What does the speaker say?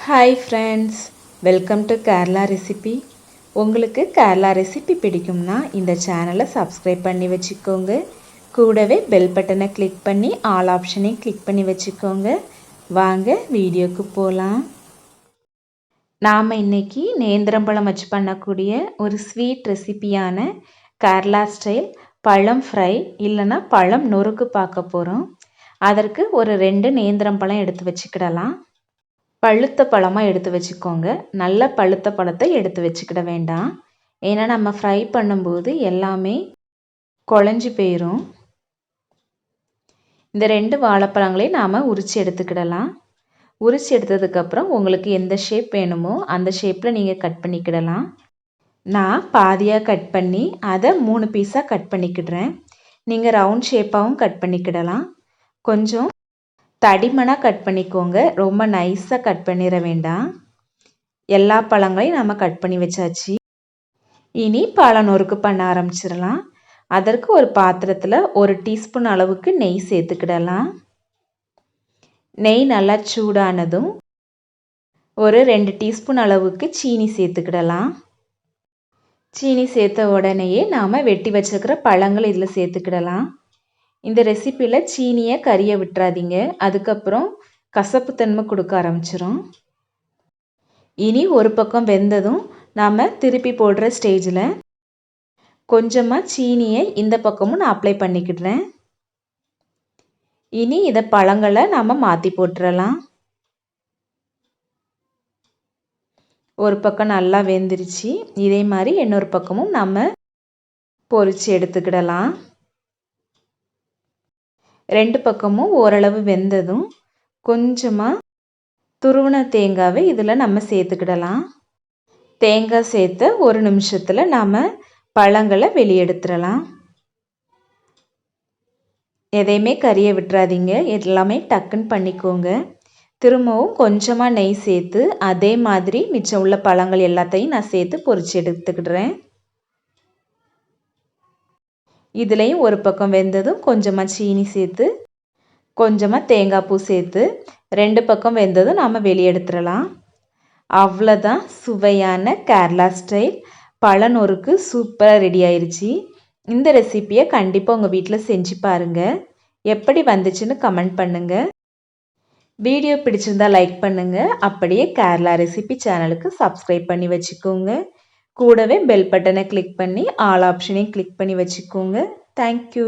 Hi friends, welcome to Kerala recipe. உங்களுக்கு Kerala recipe பிடிக்கும்னா இந்த சேனலை சப்ஸ்கிரைப் பண்ணி வச்சுக்கோங்க. கூடவே பெல் பட்டனை கிளிக் பண்ணி ஆல் ஆப்ஷனையும் கிளிக் பண்ணி வச்சுக்கோங்க. வாங்க வீடியோக்கு போகலாம். நாம் இன்றைக்கி நேந்திரம்பழம் வச்சு பண்ணக்கூடிய ஒரு ஸ்வீட் ரெசிபியான கேரளா ஸ்டைல் பழம் ஃப்ரை இல்லைன்னா பழம் நொறுக்கு பார்க்க போகிறோம். அதற்கு ஒரு 2 நேந்திரம்பழம் எடுத்து வச்சுக்கிடலாம். பழுத்த பழமாக எடுத்து வச்சுக்கோங்க. நல்ல பழுத்த பழத்தை எடுத்து வச்சுக்கிட வேண்டாம். ஏன்னா நம்ம ஃப்ரை பண்ணும்போது எல்லாமே குழஞ்சி போயிடும். இந்த 2 வாழைப்பழங்களையும் நாம் உரித்து எடுத்துக்கிடலாம். உரித்து எடுத்ததுக்கப்புறம் உங்களுக்கு எந்த ஷேப் வேணுமோ அந்த ஷேப்பில் நீங்கள் கட் பண்ணிக்கிடலாம். நான் பாதியாக கட் பண்ணி அதை 3 பீஸாக கட் பண்ணிக்கிடுறேன். நீங்கள் ரவுண்ட் ஷேப்பாகவும் கட் பண்ணிக்கிடலாம். கொஞ்சம் தடிமனாக கட் பண்ணிக்கோங்க. ரொம்ப நைஸாக கட் பண்ணிட வேண்டாம். எல்லா பழங்களையும் நம்ம கட் பண்ணி வச்சாச்சு. இனி பழம் நொறுக்கு பண்ண ஆரம்பிச்சிடலாம். அதற்கு ஒரு பாத்திரத்தில் 1 டீஸ்பூன் அளவுக்கு நெய் சேர்த்துக்கிடலாம். நெய் நல்லா சூடானதும் ஒரு 2 டீஸ்பூன் அளவுக்கு சீனி சேர்த்துக்கிடலாம். சீனி சேர்த்த உடனேயே நாம் வெட்டி வச்சுருக்கிற பழங்கள் இதில் சேர்த்துக்கிடலாம். இந்த ரெசிப்பியில் சீனியை கறிய விட்டுறாதீங்க. அதுக்கப்புறம் கசப்புத்தன்மை கொடுக்க ஆரம்பிச்சிடும். இனி ஒரு பக்கம் வெந்ததும் நாம் திருப்பி போடுற ஸ்டேஜில் கொஞ்சமாக சீனியை இந்த பக்கமும் நான் அப்ளை பண்ணிக்கிடுறேன். இனி இதை பழங்களை நாம் மாற்றி போட்டுடலாம். ஒரு பக்கம் நல்லா வெந்துருச்சு. இதே மாதிரி இன்னொரு பக்கமும் நம்ம பொரித்து எடுத்துக்கிடலாம். 2 பக்கமும் ஓரளவு வெந்ததும் கொஞ்சமாக துருவின தேங்காவை இதில் நம்ம சேர்த்துக்கிடலாம். தேங்காய் சேர்த்து 1 நிமிஷத்தில் நாம் பழங்களை வெளியெடுத்துடலாம். எதையுமே கறியை விட்டுறாதீங்க. எல்லாமே டக்குன்னு பண்ணிக்கோங்க. திரும்பவும் கொஞ்சமாக நெய் சேர்த்து அதே மாதிரி மிச்சம் உள்ள பழங்கள் எல்லாத்தையும் நான் சேர்த்து பொரித்து எடுத்துக்கிடுறேன். இதுலேயும் ஒரு பக்கம் வெந்ததும் கொஞ்சமாக சீனி சேர்த்து கொஞ்சமாக தேங்காய் பூ சேர்த்து 2 பக்கம் வெந்ததும் நாம் வெளியெடுத்துடலாம். அவ்வளோதான், சுவையான கேரளா ஸ்டைல் பழநொறுக்கு சூப்பராக ரெடி ஆயிடுச்சு. இந்த ரெசிப்பியை கண்டிப்பாக உங்கள் வீட்டில் செஞ்சு பாருங்கள். எப்படி வந்துச்சுன்னு கமெண்ட் பண்ணுங்கள். வீடியோ பிடிச்சிருந்தா லைக் பண்ணுங்கள். அப்படியே கேரளா ரெசிபி சேனலுக்கு சப்ஸ்கிரைப் பண்ணி வச்சுக்கோங்க. கூடவே பெல் பட்டனை கிளிக் பண்ணி ஆல் ஆப்ஷனையும் கிளிக் பண்ணி வச்சுக்கோங்க. தேங்க்யூ.